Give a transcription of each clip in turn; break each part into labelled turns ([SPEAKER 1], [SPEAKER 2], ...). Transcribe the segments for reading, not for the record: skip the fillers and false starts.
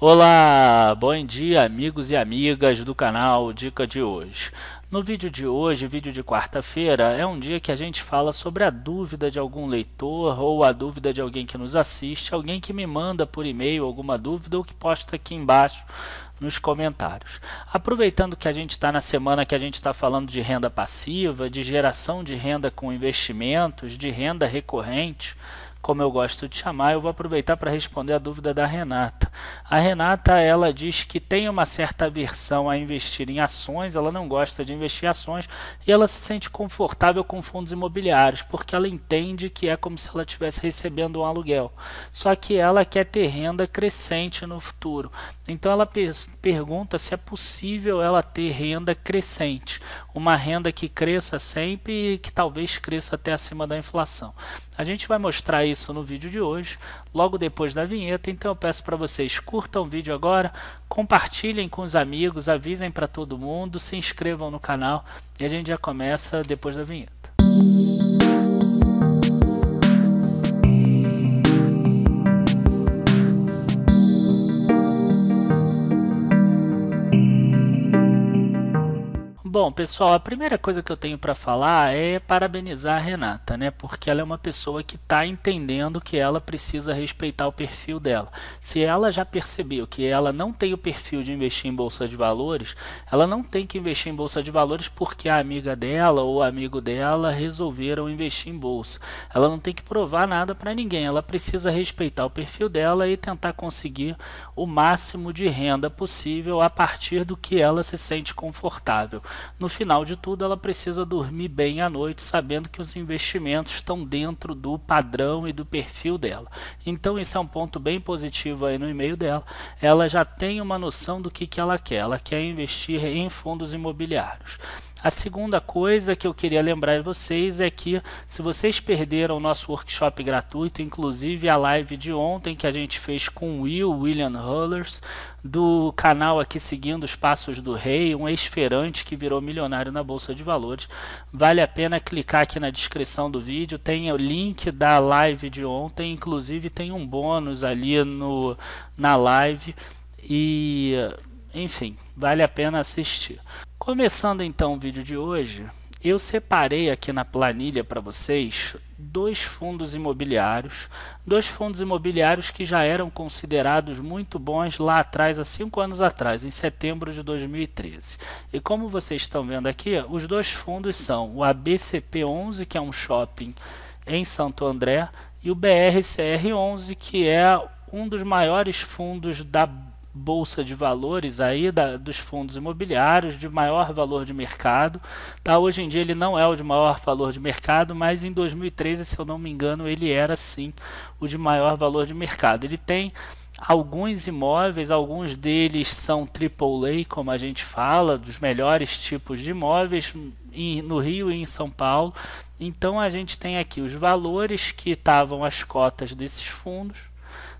[SPEAKER 1] Olá, bom dia amigos e amigas do canal Dica de hoje. No vídeo de hoje, vídeo de quarta-feira, é um dia que a gente fala sobre a dúvida de algum leitor ou a dúvida de alguém que nos assiste, alguém que me manda por e-mail alguma dúvida ou que posta aqui embaixo nos comentários. Aproveitando que a gente está na semana que a gente está falando de renda passiva, de geração de renda com investimentos, de renda recorrente, como eu gosto de chamar, eu vou aproveitar para responder a dúvida da Renata. A Renata, ela diz que tem uma certa aversão a investir em ações, ela não gosta de investir em ações e ela se sente confortável com fundos imobiliários, porque ela entende que é como se ela estivesse recebendo um aluguel. Só que ela quer ter renda crescente no futuro. Então ela pergunta se é possível ela ter renda crescente, uma renda que cresça sempre e que talvez cresça até acima da inflação. A gente vai mostrar isso no vídeo de hoje, logo depois da vinheta, então eu peço para vocês curtam o vídeo agora, compartilhem com os amigos, avisem para todo mundo, se inscrevam no canal e a gente já começa depois da vinheta. Bom, pessoal, a primeira coisa que eu tenho para falar é parabenizar a Renata, né? Porque ela é uma pessoa que está entendendo que ela precisa respeitar o perfil dela. Se ela já percebeu que ela não tem o perfil de investir em bolsa de valores, ela não tem que investir em bolsa de valores porque a amiga dela ou o amigo dela resolveram investir em bolsa. Ela não tem que provar nada para ninguém, ela precisa respeitar o perfil dela e tentar conseguir o máximo de renda possível a partir do que ela se sente confortável. No final de tudo, ela precisa dormir bem à noite, sabendo que os investimentos estão dentro do padrão e do perfil dela. Então, esse é um ponto bem positivo aí no e-mail dela. Ela já tem uma noção do que ela quer. Ela quer investir em fundos imobiliários. A segunda coisa que eu queria lembrar vocês é que se vocês perderam o nosso workshop gratuito, inclusive a live de ontem que a gente fez com o William Hullers, do canal aqui Seguindo os Passos do Rei, um ex-feirante que virou milionário na Bolsa de Valores, vale a pena clicar aqui na descrição do vídeo, tem o link da live de ontem, inclusive tem um bônus ali na live e... enfim, vale a pena assistir. Começando então o vídeo de hoje, eu separei aqui na planilha para vocês dois fundos imobiliários que já eram considerados muito bons lá atrás, há 5 anos atrás, em setembro de 2013. E como vocês estão vendo aqui, os dois fundos são o ABCP11, que é um shopping em Santo André, e o BRCR11, que é um dos maiores fundos da Bolsa de Valores aí dos fundos imobiliários de maior valor de mercado, tá? Hoje em dia ele não é o de maior valor de mercado, mas em 2013, se eu não me engano, ele era sim o de maior valor de mercado. Ele tem alguns imóveis, alguns deles são AAA, como a gente fala, dos melhores tipos de imóveis no Rio e em São Paulo. Então a gente tem aqui os valores que estavam as cotas desses fundos,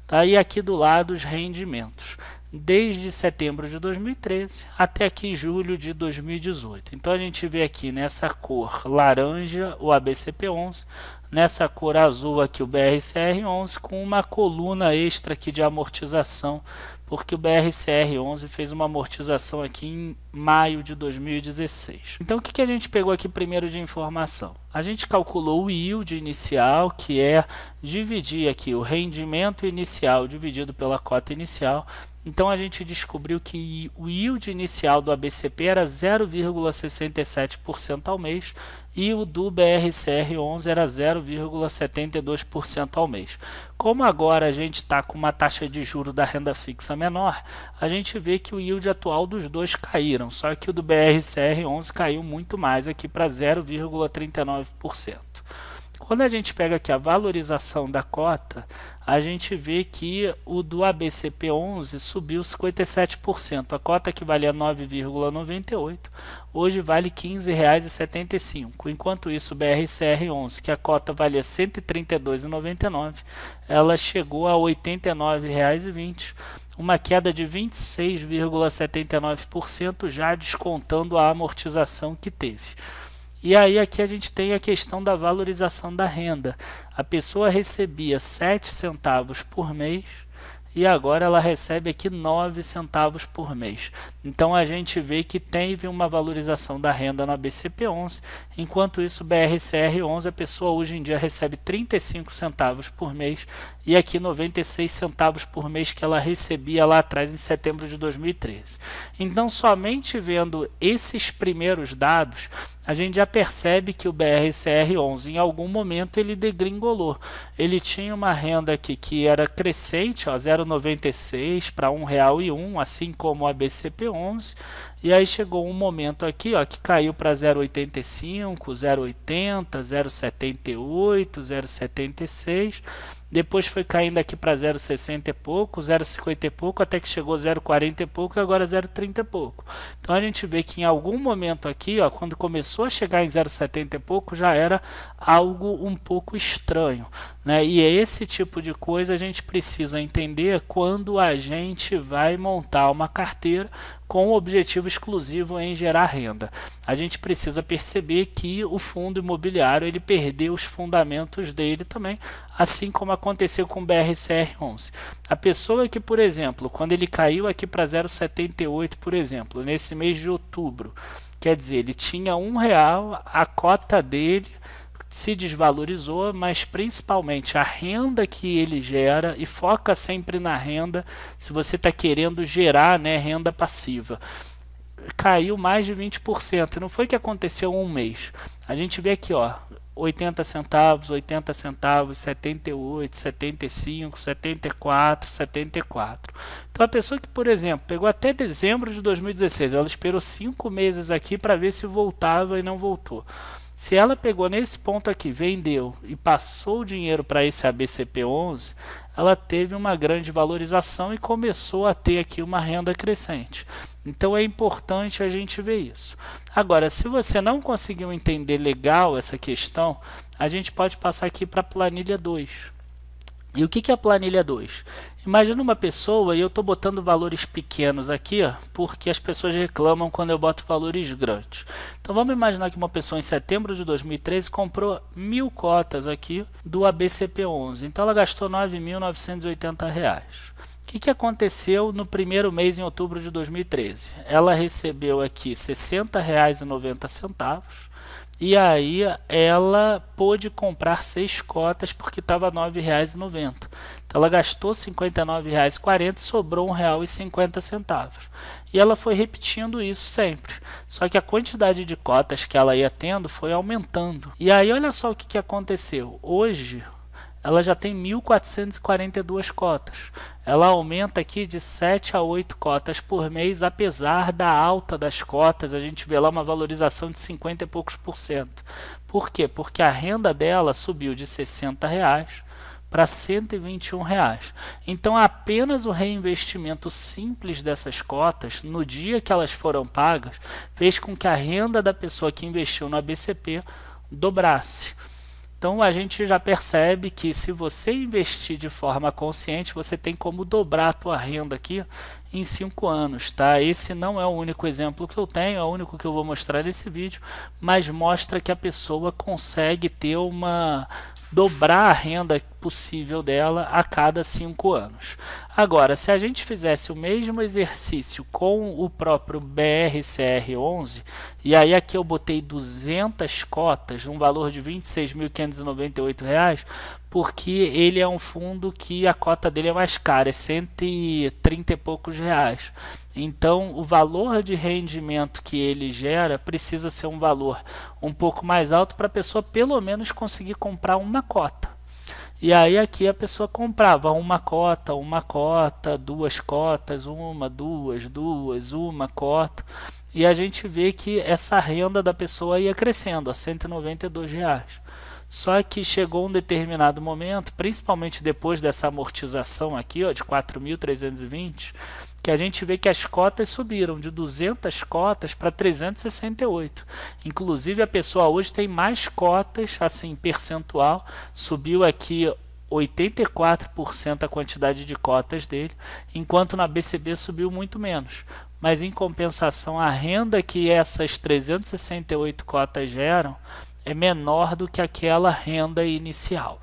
[SPEAKER 1] tá? E aqui do lado os rendimentos, desde setembro de 2013 até aqui julho de 2018. Então a gente vê aqui nessa cor laranja o ABCP11, nessa cor azul aqui o BRCR11, com uma coluna extra aqui de amortização, porque o BRCR11 fez uma amortização aqui em maio de 2016. Então o que a gente pegou aqui primeiro de informação? A gente calculou o yield inicial, que é dividir aqui o rendimento inicial dividido pela cota inicial. Então a gente descobriu que o yield inicial do ABCP era 0,67% ao mês e o do BRCR11 era 0,72% ao mês. Como agora a gente está com uma taxa de juros da renda fixa menor, a gente vê que o yield atual dos dois caíram, só que o do BRCR11 caiu muito mais aqui para 0,39%. Quando a gente pega aqui a valorização da cota, a gente vê que o do ABCP11 subiu 57%. A cota que valia 9,98, hoje vale R$ 15,75. Enquanto isso, o BRCR11, que a cota valia R$ 132,99, ela chegou a R$ 89,20. Uma queda de 26,79%, já descontando a amortização que teve. E aí aqui a gente tem a questão da valorização da renda. A pessoa recebia 7 centavos por mês e agora ela recebe aqui 9 centavos por mês. Então a gente vê que teve uma valorização da renda no ABCP11, enquanto isso o BRCR11 a pessoa hoje em dia recebe 35 centavos por mês e aqui 96 centavos por mês que ela recebia lá atrás em setembro de 2013. Então somente vendo esses primeiros dados a gente já percebe que o BRCR11 em algum momento ele degringolou. Ele tinha uma renda aqui que era crescente, 0,96 para R$1,01, assim como o ABCP11, e aí chegou um momento aqui que caiu para 0,85, 0,80, 0,78, 0,76, depois foi caindo aqui para 0,60 e pouco, 0,50 e pouco, até que chegou 0,40 e pouco e agora 0,30 e pouco. Então a gente vê que em algum momento aqui, quando começou a chegar em 0,70 e pouco, já era algo um pouco estranho, né? E esse tipo de coisa a gente precisa entender quando a gente vai montar uma carteira com o objetivo exclusivo em gerar renda. A gente precisa perceber que o fundo imobiliário ele perdeu os fundamentos dele também, assim como aconteceu com o BRCR11. A pessoa que, por exemplo, quando ele caiu aqui para 0,78, por exemplo, nesse mês de outubro, quer dizer, ele tinha R$1, a cota dele se desvalorizou, mas principalmente a renda que ele gera, e foca sempre na renda, se você está querendo gerar, né, renda passiva, caiu mais de 20%, e não foi que aconteceu um mês. A gente vê aqui, 80 centavos, 80 centavos, 78, 75, 74, 74. Então a pessoa que, por exemplo, pegou até dezembro de 2016, ela esperou 5 meses aqui para ver se voltava e não voltou. Se ela pegou nesse ponto aqui, vendeu e passou o dinheiro para esse ABCP11, ela teve uma grande valorização e começou a ter aqui uma renda crescente. Então é importante a gente ver isso. Agora, se você não conseguiu entender legal essa questão, a gente pode passar aqui para a planilha 2. E o que é a planilha 2? Imagina uma pessoa, e eu estou botando valores pequenos aqui, porque as pessoas reclamam quando eu boto valores grandes. Então vamos imaginar que uma pessoa em setembro de 2013 comprou 1.000 cotas aqui do ABCP11. Então ela gastou R$ 9.980. O que aconteceu no primeiro mês em outubro de 2013? Ela recebeu aqui R$ 60,90. E aí ela pôde comprar 6 cotas porque estava R$ 9,90. Então ela gastou R$ 59,40 e sobrou R$ 1,50. E ela foi repetindo isso sempre. Só que a quantidade de cotas que ela ia tendo foi aumentando. E aí olha só o que aconteceu. Hoje ela já tem 1.442 cotas. Ela aumenta aqui de 7 a 8 cotas por mês, apesar da alta das cotas, a gente vê lá uma valorização de 50 e poucos %. Por quê? Porque a renda dela subiu de R$ 60 para R$ 121. Então apenas o reinvestimento simples dessas cotas, no dia que elas foram pagas, fez com que a renda da pessoa que investiu no ABCP dobrasse. Então a gente já percebe que se você investir de forma consciente, você tem como dobrar a tua renda aqui em 5 anos, tá? Esse não é o único exemplo que eu tenho, é o único que eu vou mostrar nesse vídeo, mas mostra que a pessoa consegue ter dobrar a renda possível dela a cada 5 anos. Agora, se a gente fizesse o mesmo exercício com o próprio BRCR11, e aí aqui eu botei 200 cotas, um valor de R$ 26.598, porque ele é um fundo que a cota dele é mais cara, é 130 e poucos reais. Então, o valor de rendimento que ele gera precisa ser um valor um pouco mais alto para a pessoa pelo menos conseguir comprar uma cota. E aí aqui a pessoa comprava uma cota, 2 cotas, uma cota. E a gente vê que essa renda da pessoa ia crescendo a R$ 192. Só que chegou um determinado momento, principalmente depois dessa amortização aqui, de 4.320, que a gente vê que as cotas subiram de 200 cotas para 368. Inclusive a pessoa hoje tem mais cotas, assim, percentual, subiu aqui 84% a quantidade de cotas dele, enquanto na BCB subiu muito menos. Mas em compensação, a renda que essas 368 cotas geram é menor do que aquela renda inicial.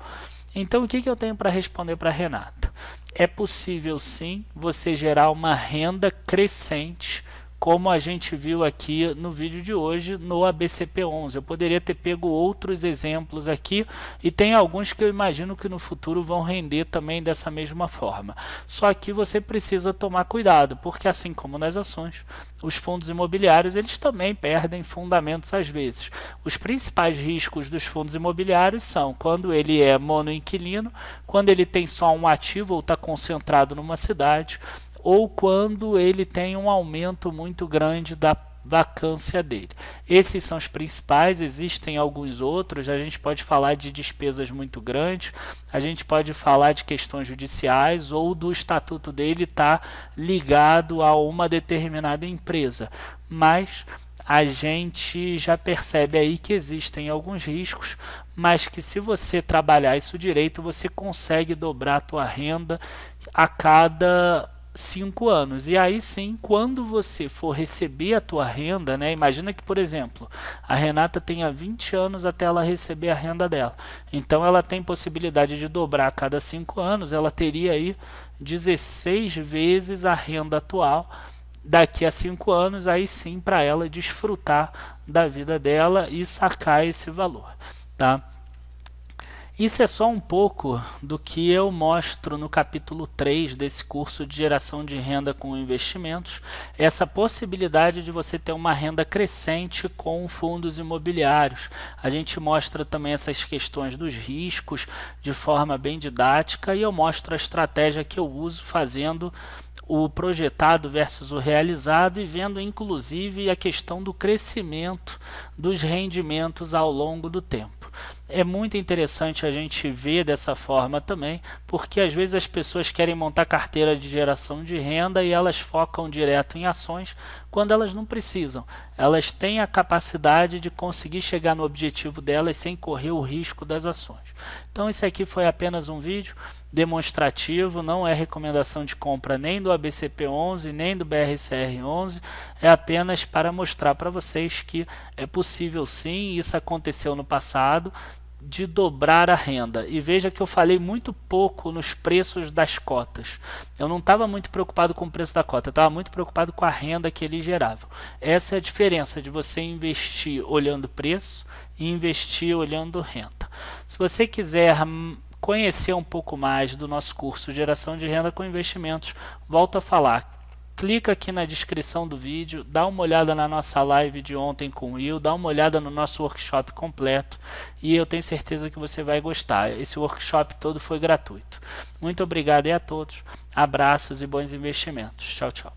[SPEAKER 1] Então o que eu tenho para responder para a Renata? é possível sim você gerar uma renda crescente, como a gente viu aqui no vídeo de hoje no ABCP11. Eu poderia ter pego outros exemplos aqui e tem alguns que eu imagino que no futuro vão render também dessa mesma forma. Só que você precisa tomar cuidado, porque assim como nas ações, os fundos imobiliários eles também perdem fundamentos às vezes. Os principais riscos dos fundos imobiliários são quando ele é monoinquilino, quando ele tem só um ativo ou está concentrado numa cidade, ou quando ele tem um aumento muito grande da vacância dele. Esses são os principais, existem alguns outros, a gente pode falar de despesas muito grandes, a gente pode falar de questões judiciais ou do estatuto dele estar ligado a uma determinada empresa, mas a gente já percebe aí que existem alguns riscos, mas que se você trabalhar isso direito, você consegue dobrar a tua renda a cada 5 anos. E aí sim, quando você for receber a tua renda, né, imagina que, por exemplo, a Renata tenha 20 anos até ela receber a renda dela. Então ela tem possibilidade de dobrar a cada 5 anos, ela teria aí 16 vezes a renda atual. Daqui a 5 anos, aí sim, para ela desfrutar da vida dela e sacar esse valor, tá? Isso é só um pouco do que eu mostro no capítulo 3 desse curso de geração de renda com investimentos, essa possibilidade de você ter uma renda crescente com fundos imobiliários. A gente mostra também essas questões dos riscos de forma bem didática e eu mostro a estratégia que eu uso fazendo o projetado versus o realizado e vendo inclusive a questão do crescimento dos rendimentos ao longo do tempo. É muito interessante a gente ver dessa forma também, porque às vezes as pessoas querem montar carteira de geração de renda e elas focam direto em ações quando elas não precisam. Elas têm a capacidade de conseguir chegar no objetivo delas sem correr o risco das ações. Então esse aqui foi apenas um vídeo demonstrativo, não é recomendação de compra nem do ABCP11 nem do BRCR11, é apenas para mostrar para vocês que é possível sim, isso aconteceu no passado, de dobrar a renda. E veja que eu falei muito pouco nos preços das cotas. Eu não estava muito preocupado com o preço da cota, eu estava muito preocupado com a renda que eles geravam. Essa é a diferença de você investir olhando preço e investir olhando renda. Se você quiser conhecer um pouco mais do nosso curso Geração de Renda com Investimentos, volto a falar. Clica aqui na descrição do vídeo, dá uma olhada na nossa live de ontem com o Will, dá uma olhada no nosso workshop completo e eu tenho certeza que você vai gostar. Esse workshop todo foi gratuito. Muito obrigado a todos, abraços e bons investimentos. Tchau, tchau.